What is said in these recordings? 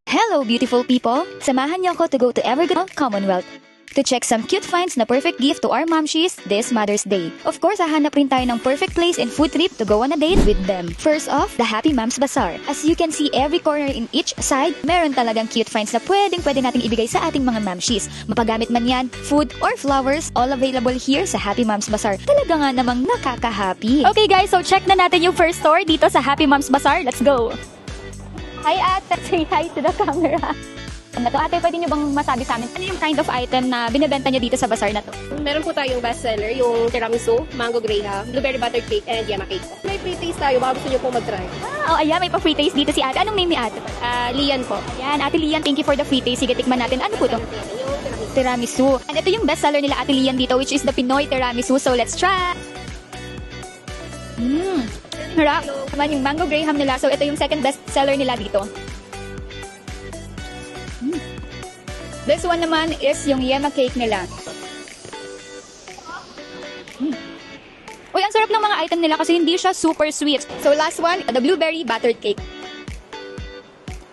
Hello, beautiful people! Samahan niyo ako to go to Everkada, Commonwealth to check some cute finds na perfect gift to our momshies this Mother's Day. Of course, hahanap rin tayo ng perfect place and food trip to go on a date with them. First off, the Happy Moms Bazaar. As you can see, every corner in each side, meron talagang cute finds na pwede nating ibigay sa ating mga momshies. Mapagamit man yan, food or flowers, all available here sa Happy Moms Bazaar. Talaga nga namang nakaka-happy. Okay guys, so check na natin yung first store dito sa Happy Moms Bazaar. Let's go! Hi ate! Say hi to the camera. Ate, pwede niyo bang masabi sa amin, ano yung kind of item na binibenta niyo dito sa bazaar na to? Meron po tayong bestseller, yung tiramisu, mango graham, blueberry buttered cake, and yama cake. May free taste tayo, baka gusto niyo po mag-try. Ayan, may pa-free taste dito si ate. Anong name ni ate? Lian po. Ayan, ate Lian, thank you for the free taste. Sige, tikman natin. Ano po to? Yung Tiramisu. tiramisu. And ito yung bestseller nila ate Lian dito, which is the Pinoy tiramisu. So, let's try! Harap. Naman yung mango graham nila. So, ito yung second bestseller nila dito. This one naman is yung yema cake nila. Uy, ang sarap ng mga item nila kasi hindi siya super sweet. So last one, the blueberry buttered cake.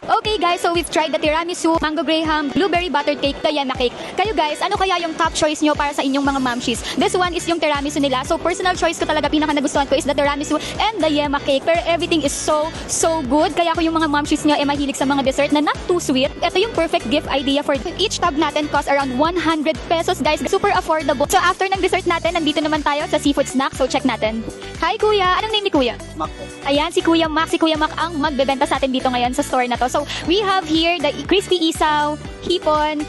Okay guys, so we've tried the tiramisu, mango graham, blueberry buttered cake, the yema cake. Kayo guys, ano kaya yung top choice nyo para sa inyong mga momshies? This one is yung tiramisu nila. So personal choice ko talaga, pinaka nagustuhan ko is the tiramisu and the yema cake. Pero everything is so good. Kaya ko yung mga momshies nyo mahilig sa mga dessert na not too sweet. Ito yung perfect gift idea for each tub natin cost around 100 pesos guys. Super affordable. So after ng dessert natin, nandito naman tayo sa seafood snack. So check natin. Hi kuya, anong name ni kuya? Mac. Ayan, si Kuya Mac. Si Kuya Mac ang magbebenta sa atin dito ngayon sa store na to. So, we have here the crispy isaw, hipon,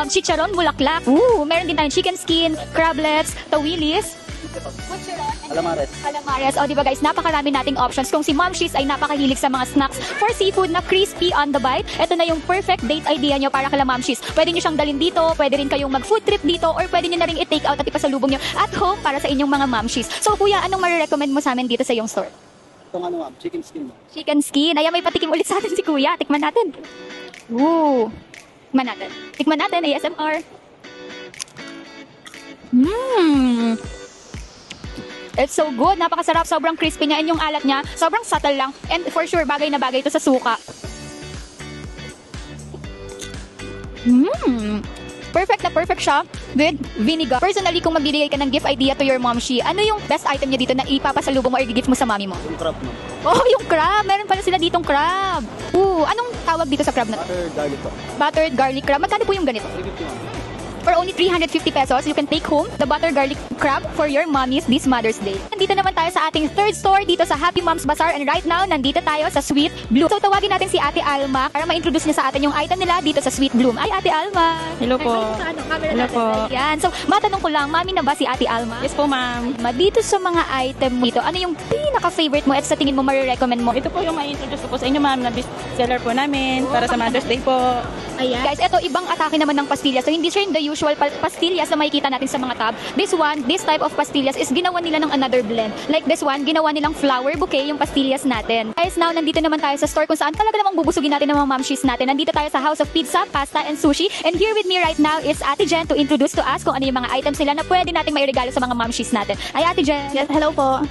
chicharon, bulaklak. Meron din tayong chicken skin, crablets, tawilis. Calamares. O, diba guys, napakarami nating options. Kung si Momshies ay napakahilig sa mga snacks for seafood na crispy on the bite, ito na yung perfect date idea nyo para kala Momshies. Pwede nyo siyang dalhin dito, pwede rin kayong mag-food trip dito, or pwede nyo na rin i-take out at ipasalubong nyo at home para sa inyong mga Momshies. So, kuya, anong marirecommend mo sa amin dito sa iyong store? Itong ano ma'am, chicken skin. Chicken skin. Ayan, may patikim ulit sa atin si kuya. Tikman natin. Tikman natin. Tikman natin, ASMR. It's so good. Napakasarap. Sobrang crispy niya. And yung alat niya, sobrang subtle lang. And for sure, bagay na bagay ito sa suka. Perfect na perfect siya with vinegar. Personally, kung magbibigay ka ng gift idea to your momshi, ano yung best item niya dito na ipapasalubong mo or i-gift mo sa mami mo? Yung crab ma'am. Oh, yung crab! Meron pala sila ditong crab. Anong tawag dito sa crab na to? Butter garlic po. Buttered garlic crab. Magkano po yung ganito? 350 ma'am. For only 350 pesos, you can take home the butter garlic crab for your mommies this Mother's Day. Nandito naman tayo sa ating third store dito sa Happy Moms Bazaar, and right now, nandito tayo sa Sweet Bloom. So, tawagin natin si Ate Alma para ma-introduce niya sa atin yung item nila dito sa Sweet Bloom. Ay, Ate Alma! Hello po. Hello po. Yan. So, matanong ko lang, mami na ba si Ate Alma? Yes po, ma'am. Dito sa mga item mo dito, ano yung pinaka-favorite mo at sa tingin mo marirecommend mo? Ito po yung ma-introduce ko po sa inyo, ma'am, na bestseller po namin para sa Mother's Day po. Ayan. Guys, ito ibang atake naman ng pastillas. So, hindi siya yung the usual pastillas na makikita natin sa mga tab. This type of pastillas is ginawa nila ng another blend. Like this one, ginawa nilang flower bouquet yung pastillas natin. Guys, now, nandito naman tayo sa store kung saan talaga namang bubusugin natin ng mga momshies natin. Nandito tayo sa House of Pizza, Pasta, and Sushi. And here with me right now is Ate Jen to introduce to us kung ano yung mga items nila na pwede nating mairegalo sa mga momshies natin. Ay, Ate Jen. Yes, hello po.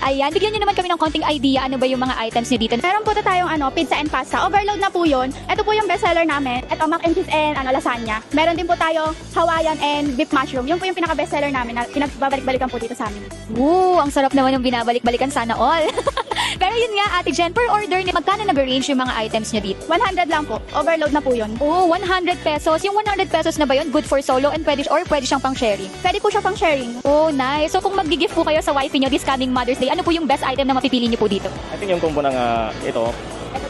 Ayan, bigyan niyo naman kami ng konting idea ano ba yung mga items niyo dito. Meron po tayong pizza and pasta. Overload na po yun. Ito po yung bestseller namin. Ito, mac and cheese and lasagna. Meron din po tayo Hawaiian and beef mushroom. Yun po yung pinaka-bestseller namin na pinagbabalik-balikan po dito sa amin. Ang sarap naman yung binabalik-balikan, sana all. Pero yun nga, Ate Jen, per order, magkano nag-range yung mga items niyo dito? 100 lang po. Overload na po yun. 100 pesos. Yung 100 pesos na ba yun, good for solo and pwede siyang pang sharing? Pwede po siya pang sharing. Nice. So kung mag-gift po kayo sa wifey niyo this coming Mother's Day, ano po yung best item na mapipili niyo po dito? I think yung combo ng ito,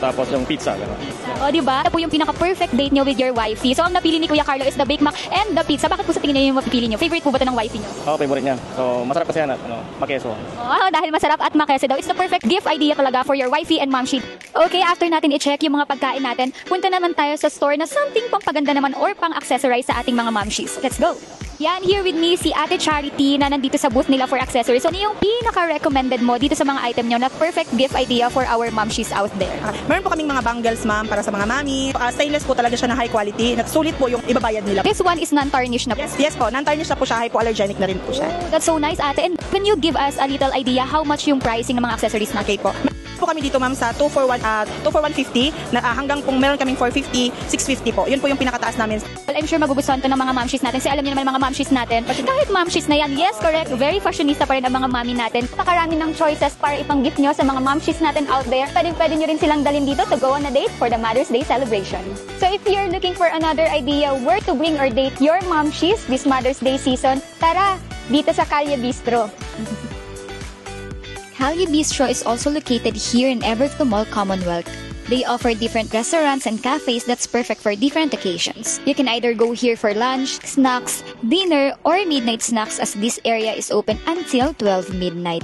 tapos yung pizza. Gano'n. Diba? Ito po yung pinaka-perfect date niyo with your wifey. So ang napili ni Kuya Carlo is the Bake Mac and the pizza. Bakit po sa tingin niyo yung mapipili niyo? Favorite po ba ito ng wifey niyo? Favorite niya. So, masarap kasi yan at makeso. Dahil masarap at makese daw. It's the perfect gift idea talaga for your wifey and momshi. Okay, after natin i-check yung mga pagkain natin, punta naman tayo sa store na something pampaganda naman or pang-accessorize sa ating mga momshies. Let's go! Yan, here with me si Ate Charity na nandito sa booth nila for accessories. So, ano yung pinaka-recommended mo dito sa mga item nyo na perfect gift idea for our momshies out there? Meron po kaming mga bangles, ma'am, para sa mga mami. Stainless po talaga siya na high quality. Sulit po yung ibabayad nila. This one is non-tarnish na po. Yes po. Non-tarnish na po siya. Hypoallergenic na rin po siya. That's so nice, ate. And can you give us a little idea how much yung pricing ng mga accessories na? Okay po. po kami dito ma'am sa 2 for 150 na hanggang kung meron kaming 450, 650 po. Yun po yung pinakataas namin. Well, I'm sure magugustuhan to ng mga mamshies natin. Kasi alam niyo naman mga mamshies natin. Kasi kahit mamshies na yan, yes, correct, very fashionista pa rin ang mga mami natin. Nakarami ng choices para ipang-gift nyo sa mga mamshies natin out there. Pwede nyo rin silang dalhin dito to go on a date for the Mother's Day celebration. So if you're looking for another idea where to bring or date your mamshies this Mother's Day season, tara, dito sa Kalye Bistro. Kalye Bistro is also located here in Everkada Mall, Commonwealth. They offer different restaurants and cafes that's perfect for different occasions. You can either go here for lunch, snacks, dinner, or midnight snacks as this area is open until 12 midnight.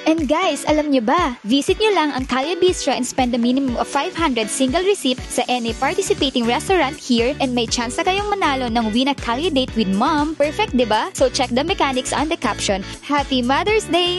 And guys, alam nyo ba? Visit nyo lang ang Kalye Bistro and spend a minimum of 500 single receipt sa any participating restaurant here and may chance na kayong manalo ng win a Kalye date with mom. Perfect, diba? So check the mechanics on the caption. Happy Mother's Day!